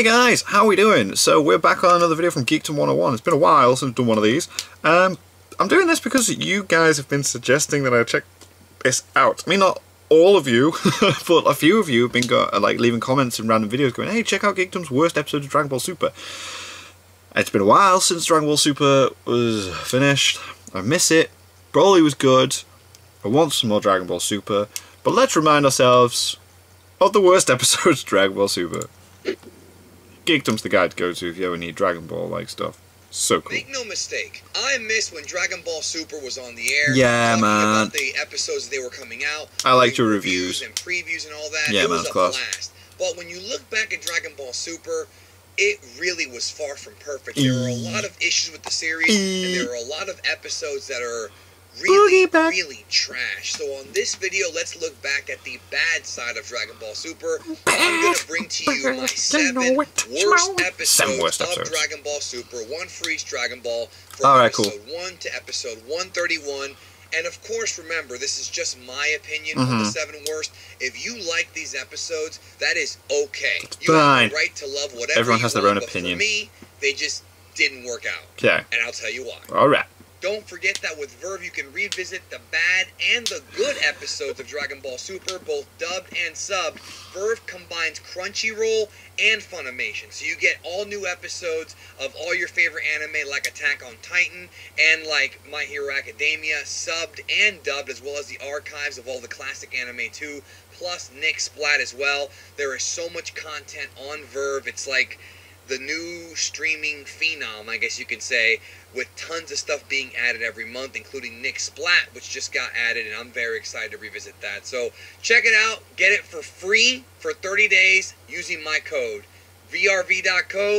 Hey guys, how are we doing? So we're back on another video from Geekdom 101. It's been a while since I've done one of these. I'm doing this because you guys have been suggesting that I check this out. I mean, not all of you, but a few of you have been leaving comments in random videos going, hey, check out Geekdom's worst episode of Dragon Ball Super. It's been a while since Dragon Ball Super was finished. I miss it. Broly was good. I want some more Dragon Ball Super. But let's remind ourselves of the worst episodes of Dragon Ball Super. Geekdom's the guy to go to if you ever need Dragon Ball-like stuff. So cool. Make no mistake, I miss when Dragon Ball Super was on the air. Yeah, talking man. about the episodes they were coming out. I liked your reviews. And previews and all that. Yeah, it man, was a class. blast. But when you look back at Dragon Ball Super, it really was far from perfect. There were a lot of issues with the series, and there are a lot of episodes that are really trash. So on this video, let's look back at the bad side of Dragon Ball Super. I'm going to bring to you my 7 worst episodes of Dragon Ball Super, one for each Dragon Ball, from episode 1 to episode 131. And of course, remember, this is just my opinion on the 7 worst. If you like these episodes, that is okay. You have the right to love whatever Everyone has their own but opinion. For me, they just didn't work out. Okay. And I'll tell you why. Alright. Don't forget that with Verve, you can revisit the bad and the good episodes of Dragon Ball Super, both dubbed and subbed. Verve combines Crunchyroll and Funimation, so you get all new episodes of all your favorite anime like Attack on Titan and like My Hero Academia, subbed and dubbed, as well as the archives of all the classic anime too, plus Nick Splat as well. There is so much content on Verve. It's like the new streaming phenom, I guess you could say, with tons of stuff being added every month, including Nick Splat, which just got added, and I'm very excited to revisit that. So check it out. Get it for free for 30 days using my code, vrv.co/geekdom.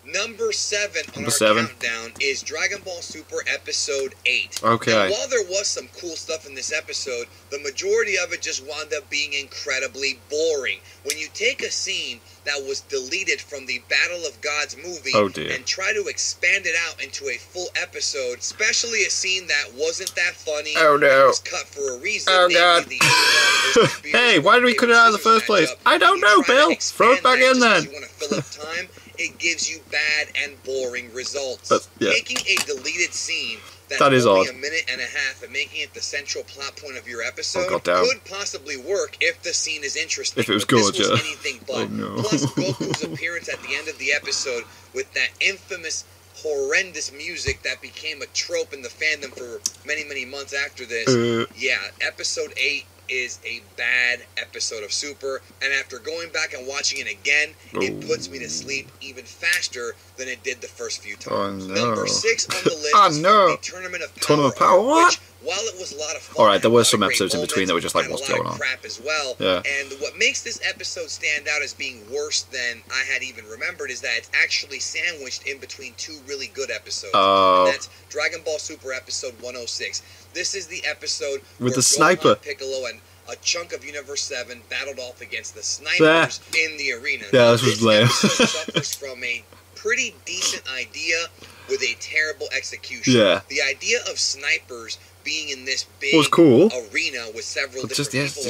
Number 7 on our countdown is Dragon Ball Super Episode 8. Okay. Now, while there was some cool stuff in this episode, the majority of it just wound up being incredibly boring. When you take a scene that was deleted from the Battle of Gods movie and try to expand it out into a full episode, especially a scene that wasn't that funny, was cut for a reason. Oh god. Hey, why did we cut it out in the first place? I don't know, Bill. Throw it back in then. You want to fill up time. It gives you bad and boring results. Yeah. Making a deleted scene that's only a minute and a half and making it the central plot point of your episode could possibly work if the scene is interesting. If it was good, yeah. Anything but. Plus, Goku's appearance at the end of the episode with that infamous, horrendous music that became a trope in the fandom for many, many months after this. Yeah, episode 8 is a bad episode of Super, and after going back and watching it again, it puts me to sleep even faster than it did the first few times. Number 6 on the list is the Tournament of Power, which, while it was a lot of fun, alright, there were some episodes in between that were just like, what's going on? Crap as well. Yeah. And what makes this episode stand out as being worse than I had even remembered is that it's actually sandwiched in between 2 really good episodes. And that's Dragon Ball Super Episode 106. This is the episode with the Gohan, sniper, Piccolo, and a chunk of Universe 7 battled off against the snipers in the arena. Yeah, this was lame. Episode suffers from a pretty decent idea with a terrible execution. Yeah. The idea of snipers being in this big arena with several different people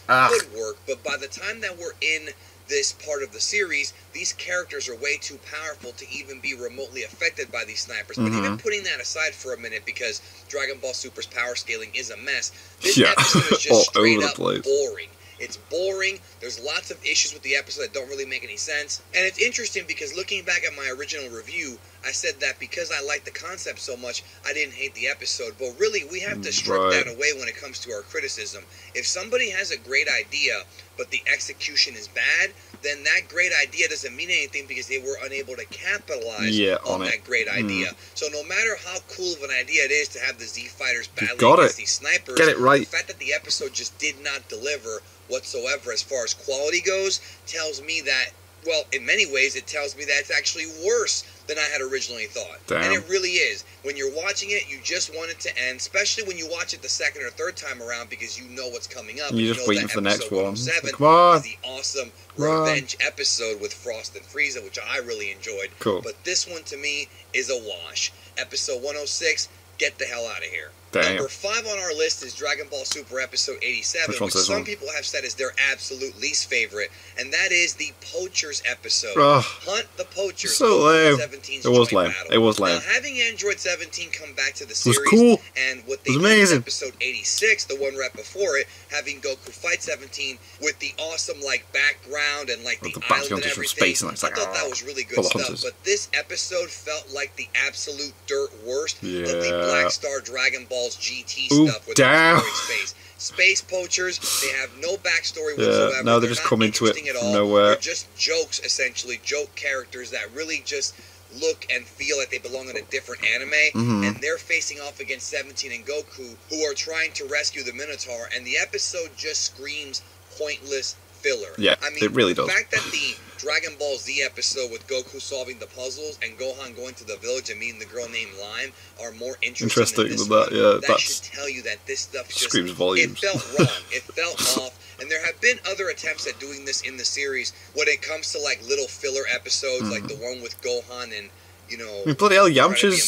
around could work, but by the time that we're in this part of the series, these characters are way too powerful to even be remotely affected by these snipers. But even putting that aside for a minute, because Dragon Ball Super's power scaling is a mess, this episode is just straight up boring. It's boring. There's lots of issues with the episode that don't really make any sense. And it's interesting because looking back at my original review, I said that because I liked the concept so much, I didn't hate the episode. But really, we have to strip that away when it comes to our criticism. If somebody has a great idea, but the execution is bad, then that great idea doesn't mean anything because they were unable to capitalize on that great idea. So no matter how cool of an idea it is to have the Z Fighters battling against these snipers, the fact that the episode just did not deliver whatsoever as far as quality goes tells me that, well, in many ways it tells me that it's actually worse than I had originally thought. And it really is. When you're watching it, you just want it to end, especially when you watch it the second or third time around because you know what's coming up. You're just waiting for the next one. Come on! Is the awesome revenge episode with Frost and Frieza, which I really enjoyed. But this one to me is a wash. Episode 106, get the hell out of here. Damn. Number 5 on our list is Dragon Ball Super Episode 87, which some people have said is their absolute least favorite, and that is the Poachers episode. Hunt the Poachers. So lame. It was lame. Battle. It was lame. Now, having Android 17 come back to the series, it was cool. And what they did in Episode 86, the one right before it, having Goku fight 17 with the awesome background and the island and everything. Space and I thought that was really good stuff. But this episode felt like the absolute dirt worst of the Black Star Dragon Ball's GT stuff with space poachers. They have no backstory whatsoever. No, they're just coming to it from nowhere. They're just jokes, essentially, joke characters that really just look and feel like they belong in a different anime, and they're facing off against 17 and Goku, who are trying to rescue the Minotaur, and the episode just screams pointless filler. Yeah, I mean, it really does. The fact that the Dragon Ball Z episode with Goku solving the puzzles and Gohan going to the village and meeting the girl named Lime are more interesting than this one. That should tell you that this stuff just screams volumes. It felt wrong. It felt off. And there have been other attempts at doing this in the series when it comes to little filler episodes, like the one with Gohan and I mean, bloody hell, Yamcha's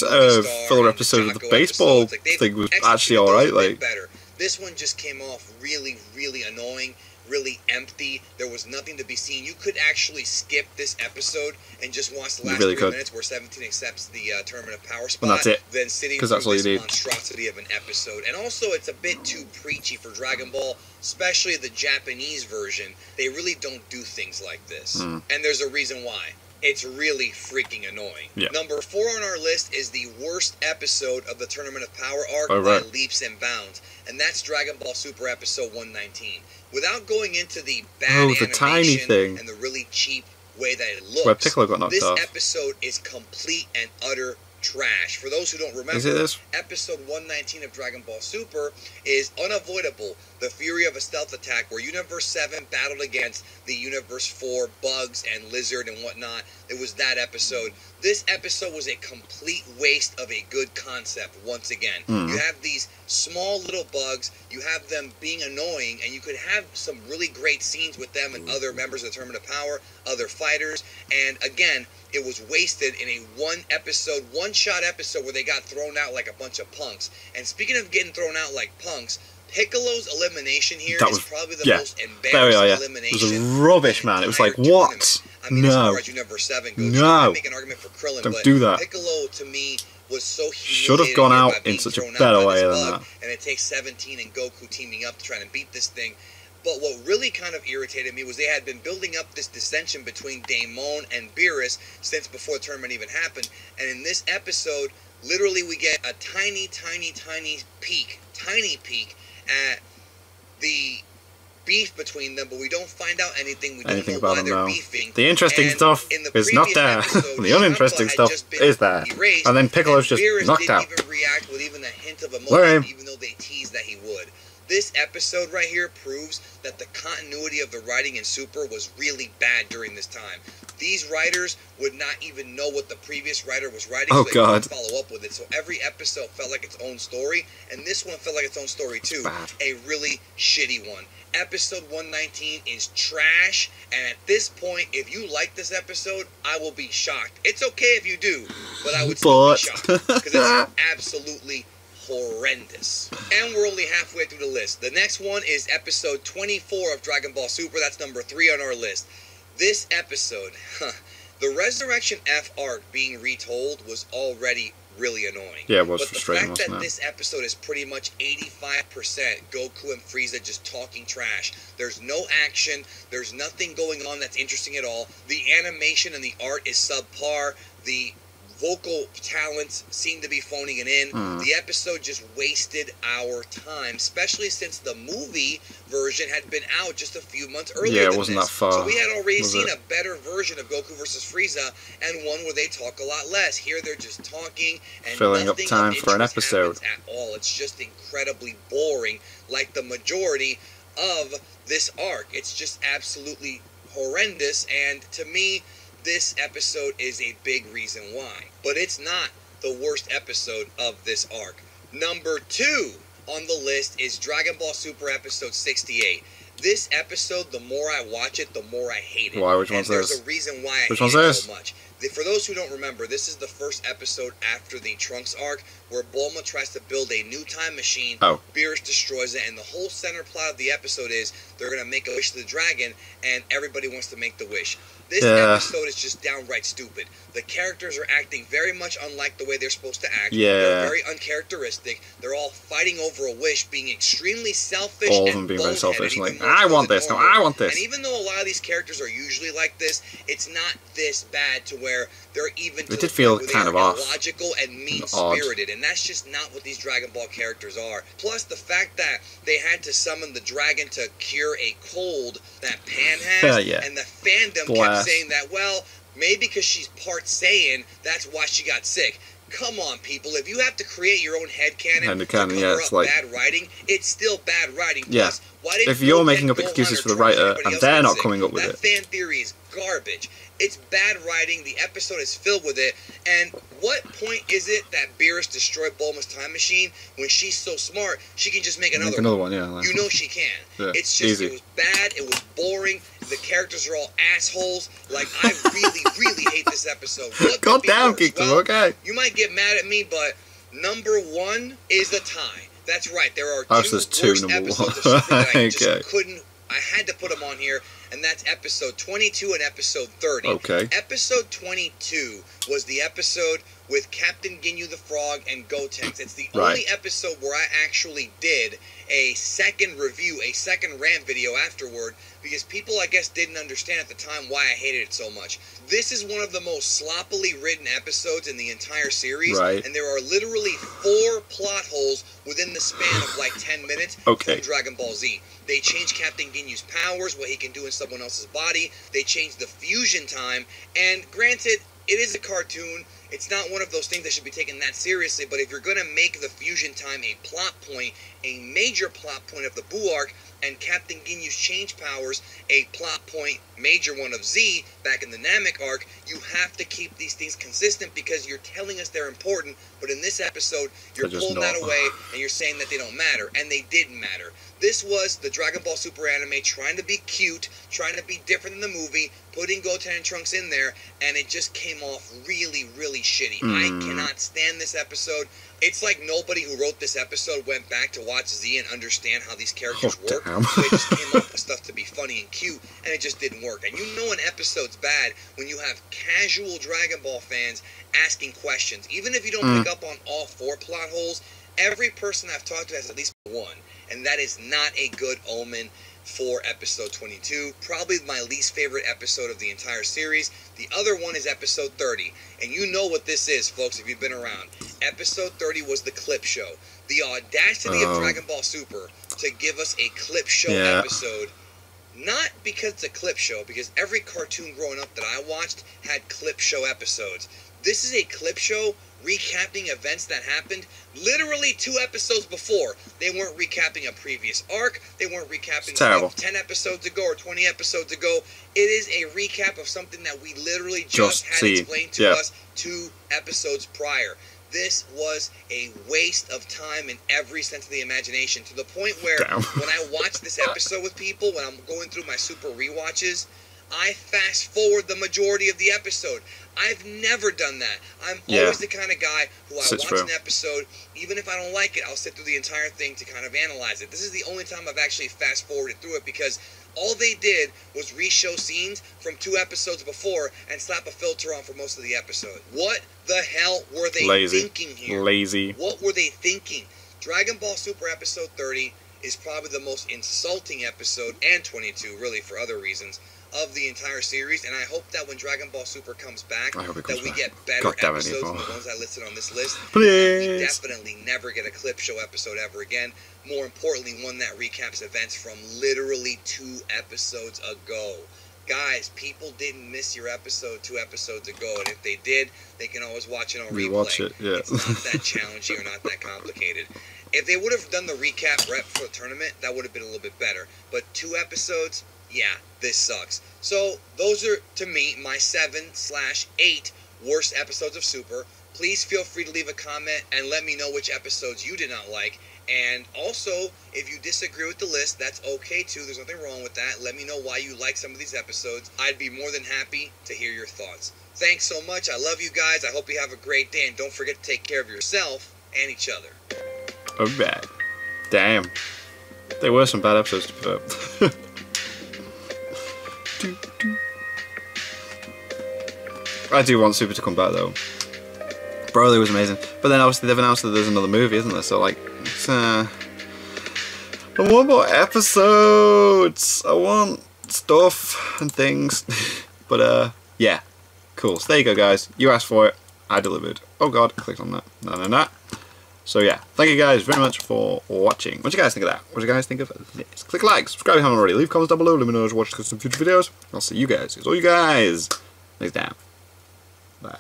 filler episode of the baseball thing was actually alright. Better. This one just came off really, really annoying, really empty. There was nothing to be seen. You could actually skip this episode and just watch the last 3 minutes where 17 accepts the Tournament of Power spot. And that's it. Then sitting through this monstrosity of an episode. And also, it's a bit too preachy for Dragon Ball, especially the Japanese version. They really don't do things like this. And there's a reason why. It's really freaking annoying. Yeah. Number 4 on our list is the worst episode of the Tournament of Power arc by leaps and bounds, and that's Dragon Ball Super Episode 119. Without going into the bad animation tiny thing and the really cheap way that it looks, where Piccolo got knocked off. This episode is complete and utter trash. For those who don't remember, Episode 119 of Dragon Ball Super is unavoidable. The fury of a stealth attack where Universe 7 battled against the Universe 4 bugs and lizard and whatnot. It was that episode. This episode was a complete waste of a good concept once again. You have these small little bugs, you have them being annoying, and you could have some really great scenes with them and other members of the Tournament of Power, other fighters, and again, it was wasted in a one-shot episode where they got thrown out like a bunch of punks. And speaking of getting thrown out like punks, Piccolo's elimination here is probably the most embarrassing elimination. It was rubbish, man. It was like, what? I mean, as far as Universe 7 goes, you can make an argument for Krillin, don't do that. Piccolo, to me, was so should have gone out in such a better way than that. And it takes 17 and Goku teaming up to try and beat this thing. But what really kind of irritated me was they had been building up this dissension between Daimon and Beerus since before the tournament even happened. And in this episode, literally we get a tiny peek at the beef between them, but we don't find out anything. We don't know why they're beefing. The interesting stuff is not there. The uninteresting stuff is there. And then Piccolo's just knocked out. Beerus didn't even react with even a hint of emotion, even though they teased that he would. This episode right here proves that the continuity of the writing in Super was really bad during this time. These writers would not even know what the previous writer was writing, so they couldn't follow up with it. So every episode felt like its own story, and this one felt like its own story too. A really shitty one. Episode 119 is trash, and at this point, if you like this episode, I will be shocked. It's okay if you do, but I would still be shocked, because it's absolutely horrendous. And we're only halfway through the list. The next one is episode 24 of Dragon Ball Super. That's number 3 on our list. This episode, the Resurrection F arc being retold was already really annoying. Yeah, it was frustrating, But the fact that this episode is pretty much 85% Goku and Frieza just talking trash. There's no action. There's nothing going on that's interesting at all. The animation and the art is subpar. The vocal talents seem to be phoning it in. The episode just wasted our time, especially since the movie version had been out just a few months earlier. Yeah, it wasn't that far. So we had already seen a better version of Goku vs. Frieza, and one where they talk a lot less. Here they're just talking and filling up time for an episode at all. It's just incredibly boring, like the majority of this arc. It's just absolutely horrendous, and to me, this episode is a big reason why. But it's not the worst episode of this arc. Number 2 on the list is Dragon Ball Super Episode 68. This episode, the more I watch it, the more I hate it. Why? Which one's this? There's a reason why I hate it so much. For those who don't remember, this is the first episode after the Trunks arc, where Bulma tries to build a new time machine. Beerus destroys it, and the whole center plot of the episode is they're going to make a wish to the dragon, and everybody wants to make the wish. This episode is just downright stupid. The characters are acting very much unlike the way they're supposed to act. They're very uncharacteristic. They're all fighting over a wish, being extremely selfish all of them being very selfish. Like, I want this, no, I want this. And even though a lot of these characters are usually like this, it's not this bad to where they're even it did feel kind of off. Illogical and mean-spirited, and that's just not what these Dragon Ball characters are. Plus, the fact that they had to summon the dragon to cure a cold that Pan has, and the fandom kept saying that, well, maybe because she's part Saiyan, that's why she got sick. Come on, people. If you have to create your own headcanon to cover up like, bad writing, it's still bad writing. Plus, why didn't if you're making up excuses for the writer and they're not coming up with it. That fan theory is garbage. It's bad writing. The episode is filled with it. And what point is it that Beerus destroyed Bulma's time machine when she's so smart she can just make another one? Like, you know she can. It's just, it was bad. It was boring. The characters are all assholes. Like, I really, really hate this episode. God damn, Geekdom, okay. You might get mad at me, but number one is the tie. That's right. There are two worst episodes of Super that I just couldn't. I had to put them on here, and that's episode 22 and episode 30. Episode 22 was the episode with Captain Ginyu the Frog and Gotenks. It's the only episode where I actually did a second review, a second rant video afterward, because people, I guess, didn't understand at the time why I hated it so much. This is one of the most sloppily written episodes in the entire series, and there are literally 4 plot holes within the span of like 10 minutes from Dragon Ball Z. They changed Captain Ginyu's powers, what he can do in someone else's body. They changed the fusion time, and granted, it is a cartoon. It's not one of those things that should be taken that seriously, but if you're going to make the fusion time a plot point, a major plot point of the Buu arc, and Captain Ginyu's change powers a plot point, major one of Z, back in the Namek arc, you have to keep these things consistent because you're telling us they're important, but in this episode, you're pulling that away and you're saying that they don't matter, and they didn't matter. This was the Dragon Ball Super anime trying to be cute, trying to be different than the movie, putting Goten and Trunks in there, and it just came off really, really shitty. I cannot stand this episode. It's like nobody who wrote this episode went back to watch Z and understand how these characters work. So they just came up with stuff to be funny and cute, and it just didn't work. And you know an episode's bad when you have casual Dragon Ball fans asking questions. Even if you don't pick up on all 4 plot holes, every person I've talked to has at least one, and that is not a good omen for episode 22. Probably my least favorite episode of the entire series. The other one is episode 30. And you know what this is, folks, if you've been around. Episode 30 was the clip show. The audacity of Dragon Ball Super to give us a clip show episode. Not because it's a clip show, because every cartoon growing up that I watched had clip show episodes. This is a clip show recapping events that happened literally 2 episodes before. They weren't recapping a previous arc. They weren't recapping stuff 10 episodes ago or 20 episodes ago. It is a recap of something that we literally just had explained to us 2 episodes prior. This was a waste of time in every sense of the imagination, to the point where when I watch this episode with people, when I'm going through my super rewatches, I fast forward the majority of the episode. I've never done that. I'm always the kind of guy who I watch an episode, even if I don't like it, I'll sit through the entire thing to kind of analyze it. This is the only time I've actually fast forwarded through it, because all they did was re-show scenes from 2 episodes before and slap a filter on for most of the episode. What the hell were they thinking here? What were they thinking? Dragon Ball Super episode 30 is probably the most insulting episode, and 22 really for other reasons, of the entire series, and I hope that when Dragon Ball Super comes back, that we get better episodes than the ones I listed on this list. Please. We definitely never get a clip show episode ever again. More importantly, one that recaps events from literally 2 episodes ago. Guys, people didn't miss your episode 2 episodes ago, and if they did, they can always watch it on replay. It's not that challenging or not that complicated. If they would have done the recap rep for the tournament, that would have been a little bit better. But 2 episodes, yeah, this sucks. So, those are, to me, my 7/8 worst episodes of Super. Please feel free to leave a comment and let me know which episodes you did not like. And also, if you disagree with the list, that's okay too. There's nothing wrong with that. Let me know why you like some of these episodes. I'd be more than happy to hear your thoughts. Thanks so much. I love you guys. I hope you have a great day. And don't forget to take care of yourself and each other. Alright. Damn. There were some bad episodes to be fair. I do want Super to come back though. Broly was amazing. But then obviously they've announced that there's another movie, isn't there? So like, it's, I want more episodes. I want stuff and things. But yeah. Cool. So there you go, guys. You asked for it. I delivered. Oh god, I clicked on that. No. So yeah, thank you guys very much for watching. What do you guys think of that? What do you guys think of this? Click like, subscribe if you haven't already. Leave comments down below. Let me know if you watch some future videos. I'll see you guys. It's all you guys. Next time. Bye.